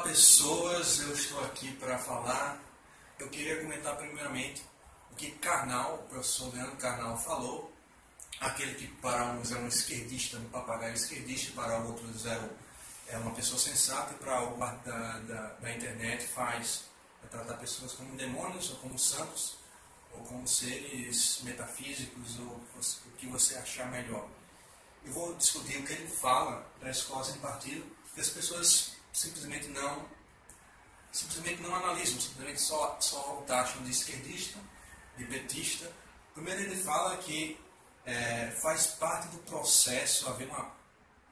pessoas, eu estou aqui para falar. Eu queria comentar primeiramente o que Karnal, o professor Leandro Karnal falou, aquele que para uns é um esquerdista, um papagaio esquerdista, para outros é uma pessoa sensata, e para o da internet tratar pessoas como demônios, ou como santos, ou como seres metafísicos, ou o que você achar melhor. Eu vou discutir o que ele fala da escola sem partido, que as pessoas simplesmente não analisam, simplesmente só o taxam de esquerdista, de petista. Primeiro ele fala que faz parte do processo haver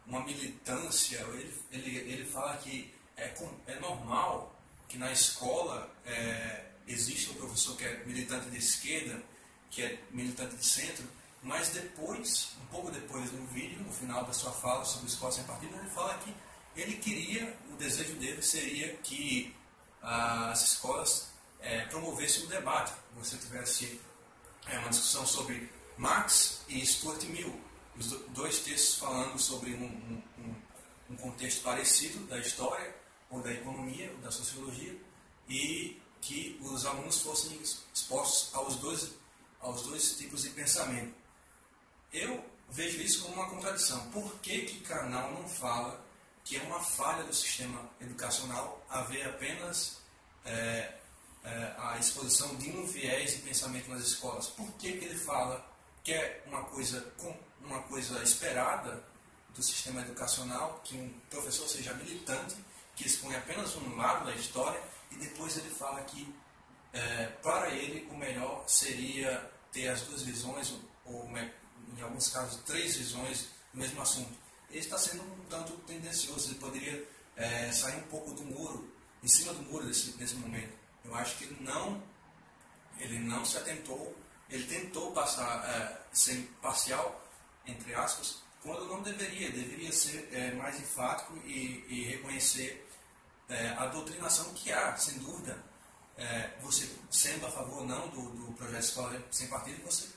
uma militância. Ele fala que é normal que na escola exista um professor que é militante de esquerda, que é militante de centro, mas depois, um pouco depois no vídeo, no final da sua fala sobre escola sem partido, ele fala que ele queria, o desejo dele seria que as escolas promovessem um debate, que você tivesse uma discussão sobre Marx e Stuart Mill, os dois textos falando sobre um contexto parecido da história, ou da economia, ou da sociologia, e que os alunos fossem expostos aos dois tipos de pensamento. Eu vejo isso como uma contradição. Por que Karnal não fala que é uma falha do sistema educacional haver apenas a exposição de um viés de pensamento nas escolas? Por que ele fala que é uma coisa esperada do sistema educacional, que um professor seja militante, que expõe apenas um lado da história, e depois ele fala que para ele o melhor seria ter as duas visões, ou em alguns casos três visões do mesmo assunto? Ele está sendo um tanto tendencioso, ele poderia sair um pouco do muro, em cima do muro nesse momento. Eu acho que ele não se atentou, ele tentou ser parcial, entre aspas, quando não deveria ser mais enfático e reconhecer a doutrinação que há, sem dúvida. Você sendo a favor ou não do projeto Escola Sem Partido, você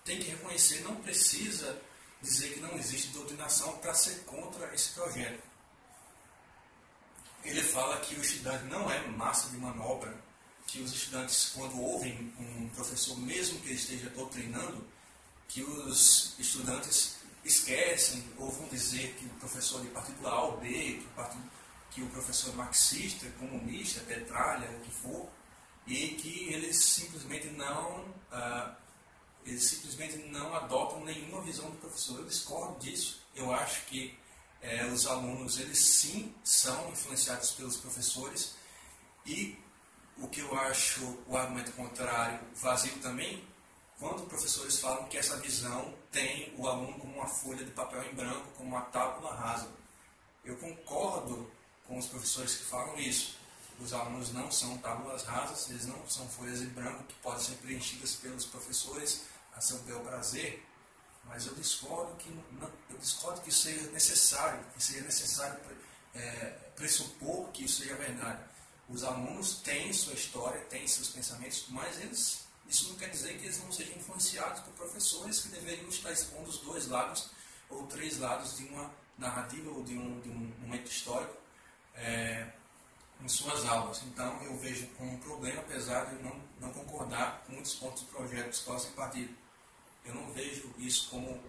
tem que reconhecer, não precisa dizer que não existe doutrinação para ser contra esse projeto. Ele fala que o estudante não é massa de manobra, que os estudantes, quando ouvem um professor, mesmo que ele esteja doutrinando, que os estudantes esquecem ou vão dizer que o professor de partido A ou B, que o professor é marxista, comunista, petralha, o que for, e que eles simplesmente não adotam nenhuma visão do professor. Eu discordo disso. Eu acho que os alunos, eles sim são influenciados pelos professores, e o que eu acho o argumento contrário vazio também, quando professores falam que essa visão tem o aluno como uma folha de papel em branco, como uma tábula rasa. Eu concordo com os professores que falam isso. Os alunos não são tábulas rasas, eles não são folhas em branco que podem ser preenchidas pelos professores a seu bel prazer, mas eu discordo que isso seja necessário, pressupor que isso seja verdade. Os alunos têm sua história, têm seus pensamentos, mas isso não quer dizer que eles não sejam influenciados por professores que deveriam estar expondo os dois lados ou três lados de uma narrativa ou de um momento histórico em suas aulas. Então eu vejo como um problema, apesar de eu não concordar com muitos pontos do projeto Escola Sem Partido. Eu não vejo isso como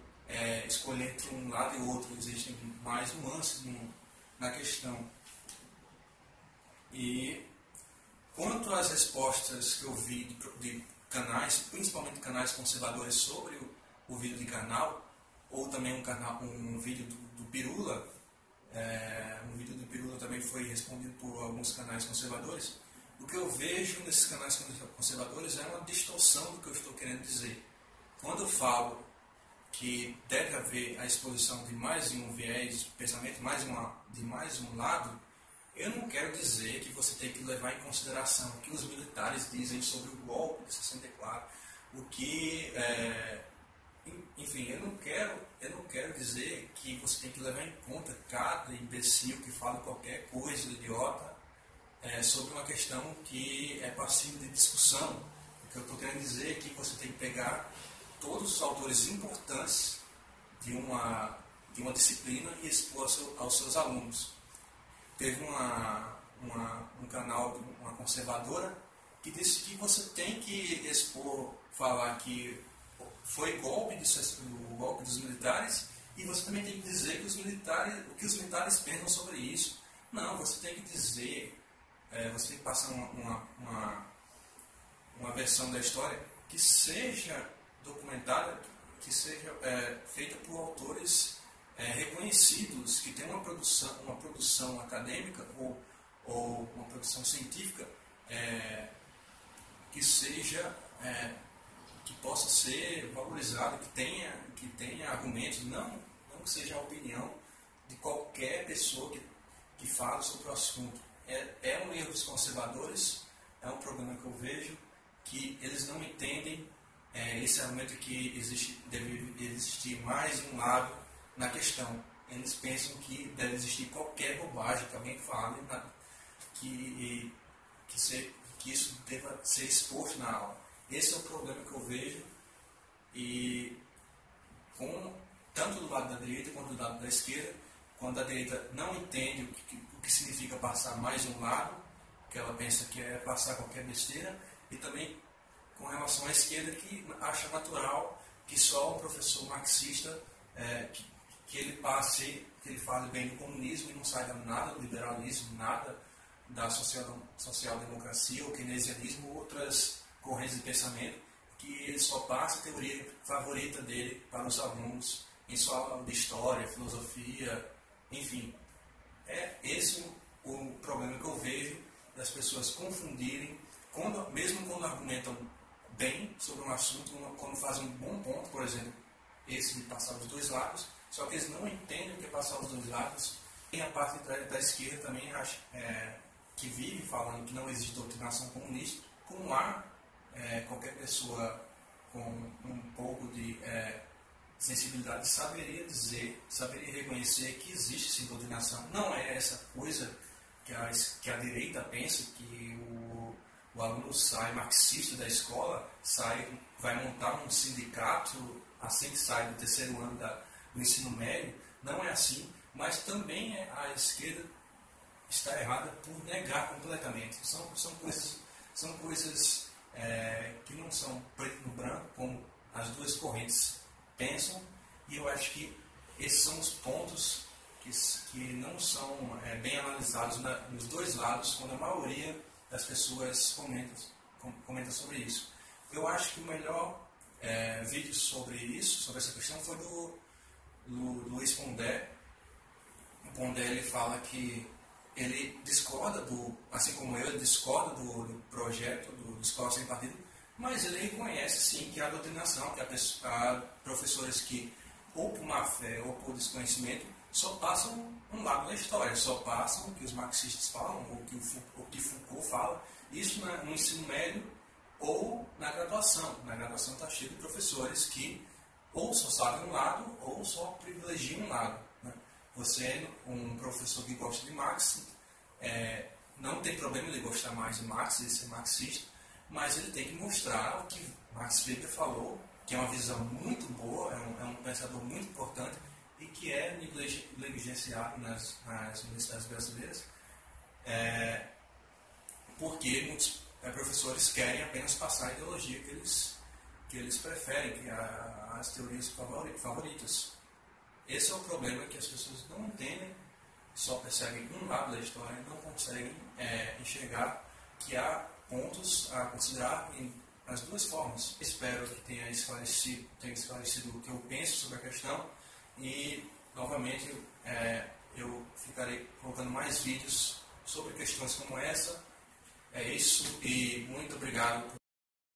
escolher entre um lado e outro. Existem mais nuances na questão. E quanto às respostas que eu vi de canais, principalmente canais conservadores, sobre o vídeo de Karnal, ou também um vídeo do Pirula, um vídeo do Pirula também foi respondido por alguns canais conservadores, o que eu vejo nesses canais conservadores é uma distorção do que eu estou querendo dizer. Quando eu falo que deve haver a exposição de mais de um viés de pensamento, de mais um lado, eu não quero dizer que você tem que levar em consideração o que os militares dizem sobre o golpe de 64, enfim, eu não quero dizer que você tem que levar em conta cada imbecil que fala qualquer coisa idiota sobre uma questão que é passível de discussão. O que eu estou querendo dizer é que você tem que pegar todos os autores importantes de uma disciplina e expor aos seus alunos. Teve um canal, uma conservadora, que disse que você tem que expor, falar que foi golpe dos militares, e você também tem que dizer que o que os militares pensam sobre isso. Não, você tem que dizer, você tem que passar uma versão da história que seja documentada, que seja feita por autores reconhecidos, que tenham uma produção acadêmica ou uma produção científica que seja que possa ser valorizado, que tenha argumentos, não que seja a opinião de qualquer pessoa que fala sobre o assunto. É um erro dos conservadores, é um problema que eu vejo, que eles não entendem esse argumento que deve existir mais um lado na questão. Eles pensam que deve existir qualquer bobagem que alguém fale, que isso deva ser exposto na aula. Esse é o problema que eu vejo, e tanto do lado da direita quanto do lado da esquerda, quando a direita não entende o que significa passar mais um lado, que ela pensa que é passar qualquer besteira, e também com relação à esquerda, que acha natural que só um professor marxista que ele fale bem do comunismo e não saiba nada do liberalismo, nada da social-democracia, ou keynesianismo, ou outras correntes de pensamento, que ele só passa a teoria favorita dele para os alunos em sua aula de história, filosofia, enfim. É esse o problema que eu vejo das pessoas confundirem, mesmo quando argumentam bem sobre um assunto, quando fazem um bom ponto, por exemplo, esse de passar os dois lados, só que eles não entendem o que é passar os dois lados. Tem a parte da esquerda também, que vive falando que não existe doutrinação comunista, como há qualquer pessoa com um pouco de sensibilidade saberia reconhecer que existe sim doutrinação. Não é essa coisa que a direita pensa, que o aluno sai marxista da escola, vai montar um sindicato assim que sai do terceiro ano do ensino médio. Não é assim, mas também a esquerda está errada por negar completamente. São coisas que não são preto no branco, como as duas correntes pensam, e eu acho que esses são os pontos que não são bem analisados nos dois lados, quando a maioria das pessoas comenta sobre isso. Eu acho que o melhor vídeo sobre essa questão, foi do Luiz Pondé. O Pondé, ele fala que ele discorda assim como eu, ele discorda do projeto do Escola Sem Partido, mas ele reconhece sim que há doutrinação, que há professores que, ou por má fé ou por desconhecimento, só passam um lado da história, só passam o que os marxistas falam, ou o que Foucault fala, isso no ensino médio ou na graduação. Na graduação está cheio de professores que ou só sabem um lado, ou só privilegiam um lado. Você é um professor que gosta de Marx, não tem problema ele gostar mais de Marx, ele ser marxista, mas ele tem que mostrar o que Max Weber falou, que é uma visão muito boa, é um pensador muito importante e que é negligenciado nas universidades brasileiras, porque muitos professores querem apenas passar a ideologia que eles preferem, que as teorias favoritas. Esse é o problema, que as pessoas não entendem, só percebem um lado da história, não conseguem enxergar que há pontos a considerar as duas formas. Espero que tenha esclarecido o que eu penso sobre a questão, e novamente eu ficarei colocando mais vídeos sobre questões como essa. É isso, e muito obrigado.